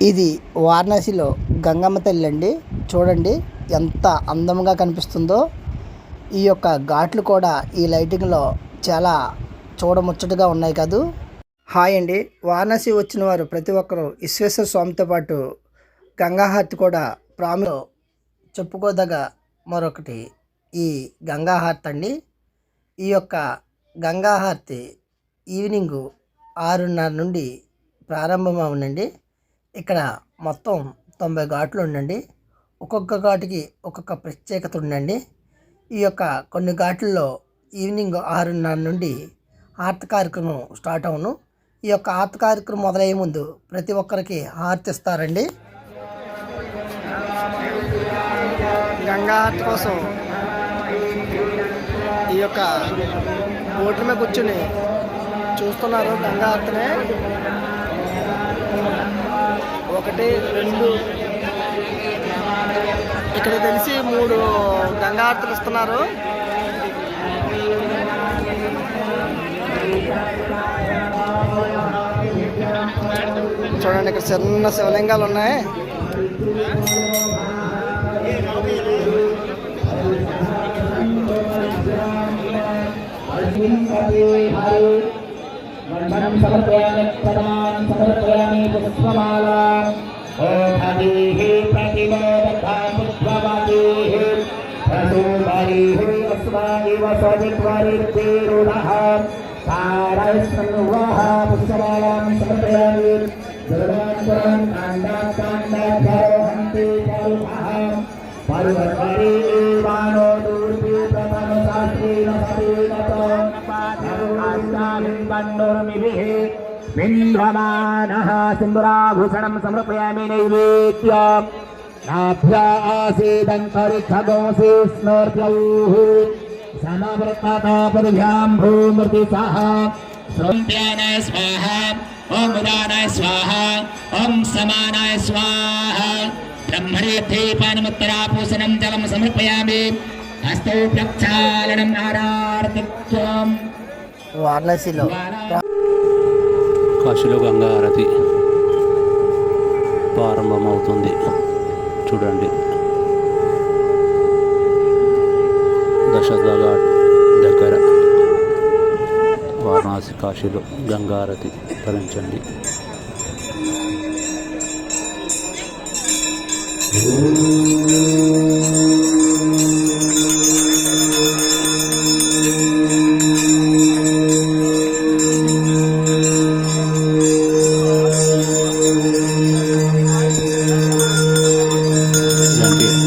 ఇది వారణాసిలో గంగమ్మ తల్లి అండి. చూడండి ఎంత అందంగా కనిపిస్తుందో. ఈ యొక్క ఘాట్లు కూడా ఈ లైటింగ్లో చాలా చూడముచ్చటగా ఉన్నాయి కదూ. హాయ్ అండి. వారణాసి వచ్చిన వారు ప్రతి ఒక్కరూ విశ్వేశ్వర స్వామితో పాటు గంగాహారతి కూడా ప్రాముఖ్యం చెప్పుకోదగ మరొకటి ఈ గంగాహారతి అండి. ఈ యొక్క గంగాహారతి ఈవినింగ్ 6:30 నుండి ప్రారంభం అవునండి. ఇక్కడ మొత్తం 90 ఘాట్లు ఉండండి. ఒక్కొక్క ఘాటుకి ఒక్కొక్క ప్రత్యేకత ఉండండి. ఈ యొక్క కొన్ని ఘాట్లలో ఈవినింగ్ 6:30 నుండి హారతి కార్యక్రమం స్టార్ట్ అవును. ఈ యొక్క హారతి కార్యక్రమం మొదలయ్యే ముందు ప్రతి ఒక్కరికి హారతి ఇస్తారండి. గంగా హారతి కోసం ఈ యొక్క బోట్ల మీద కూర్చుని చూస్తున్నారు గంగా హారతిని. 1, 2 ఇక్కడ తెలిసి 3 గంగా హారతులు ఇస్తున్నారు. చూడండి ఇక్కడ చిన్న శివలింగాలు ఉన్నాయి. विन्द्रमानः सिन्दूराभूषणं समर्पयामि नैवेद्यं नाभ्या आसीदन्तरिक्षगोंसि स्मर्त्यौः समवर्ततापदभ्यां भूमृति सह श्रोत्यानाय स्वाहा ॐ उदानाय स्वाहा ॐ समानाय स्वाहा ब्रह्मणे दीपानमुत्तरापूसनं जलं समर्पयामि हस्तौ प्रक्षालनं नारार्तिक्यम् వారణాసిలో కాశీలో గంగా హారతి ప్రారంభమవుతుంది. చూడండి దశరథ ఘాట్ దగ్గర వారణాసి కాశీలో గంగా హారతి భరించండి.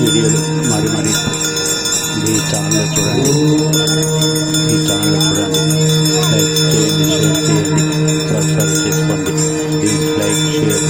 వీడియోలు మరి ఈ ఛానల్లో చూడండి. లైక్ చేయండి, షేర్ చేయండి, సబ్స్క్రైబ్ చేసుకోండి. Please like share.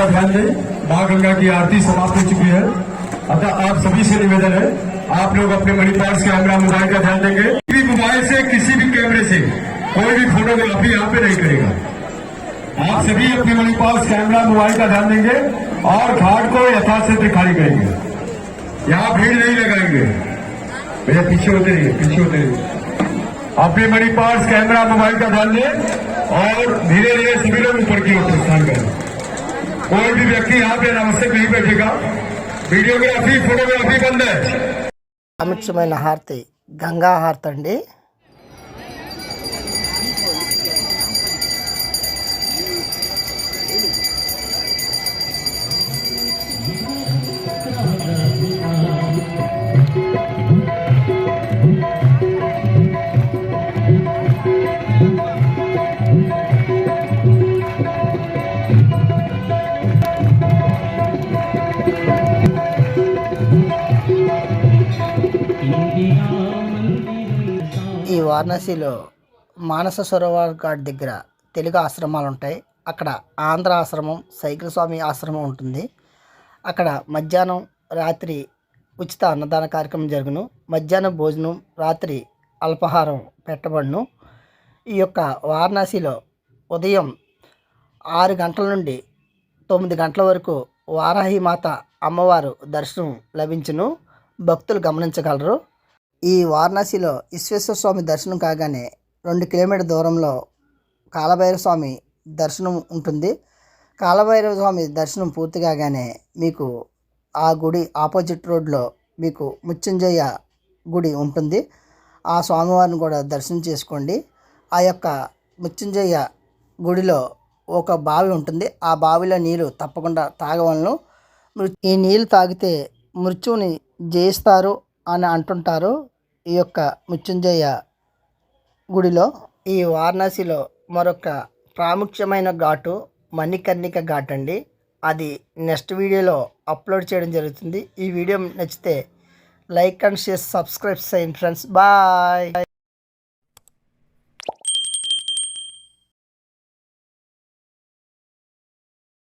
थोड़ा ध्यान दें, माँ गंगा की आरती समाप्त हो चुकी है, अतः आप सभी से निवेदन है आप लोग अपने मनी पर्स कैमरा मोबाइल का ध्यान देंगे। किसी भी मोबाइल से किसी भी कैमरे से कोई भी फोटोग्राफी यहाँ पे नहीं करेगा। आप सभी अपने मनी पर्स कैमरा मोबाइल का ध्यान देंगे और घाट को यथास्थिति खाली करेंगे। यहाँ भीड़ नहीं लगाएंगे। भैया पीछे होते रहिए, पीछे होते रहिए। अपने मनी पर्स कैमरा मोबाइल का ध्यान दें और धीरे धीरे सभी लोग ऊपर की ओर प्रस्थान करें। कोई भी व्यक्ति यहाँ पे अनावश्यक नहीं बैठेगा। वीडियोग्राफी फोटोग्राफी बंद है। ప్రాముఖ్యమైన హారతి గంగా హారతి అండి. ఈ వారణాసిలో మానస సరోవర్ ఘాట్ దగ్గర తెలుగు ఆశ్రమాలు ఉంటాయి. అక్కడ ఆంధ్ర ఆశ్రమం, సైకిల్ స్వామి ఆశ్రమం ఉంటుంది. అక్కడ మధ్యాహ్నం రాత్రి ఉచిత అన్నదాన కార్యక్రమం జరుగును. మధ్యాహ్నం భోజనం, రాత్రి అల్పాహారం పెట్టబడును. ఈ యొక్క వారణాసిలో ఉదయం 6 గంటల నుండి 9 గంటల వరకు వారాహి మాత అమ్మవారు దర్శనం లభించును. భక్తులు గమనించగలరు. ఈ వారణాసిలో విశ్వేశ్వర స్వామి దర్శనం కాగానే 2 కిలోమీటర్ దూరంలో కాలభైరవ స్వామి దర్శనం ఉంటుంది. కాలభైరవ స్వామి దర్శనం పూర్తి కాగానే మీకు ఆ గుడి ఆపోజిట్ రోడ్లో మీకు మృత్యుంజయ గుడి ఉంటుంది. ఆ స్వామివారిని కూడా దర్శనం చేసుకోండి. ఆ యొక్క మృత్యుంజయ గుడిలో ఒక బావి ఉంటుంది. ఆ బావిలో నీరు తప్పకుండా తాగవలను. ఈ నీళ్ళు తాగితే మృత్యువుని జయిస్తారు అని అంటుంటారు. ఈ యొక్క మృత్యుంజయ గుడిలో ఈ వారణాసిలో మరొక ప్రాముఖ్యమైన ఘాటు మణికర్ణిక ఘాట్ అండి. అది నెక్స్ట్ వీడియోలో అప్లోడ్ చేయడం జరుగుతుంది. ఈ వీడియో నచ్చితే లైక్ అండ్ షేర్, సబ్స్క్రైబ్ చేయండి ఫ్రెండ్స్. బాయ్.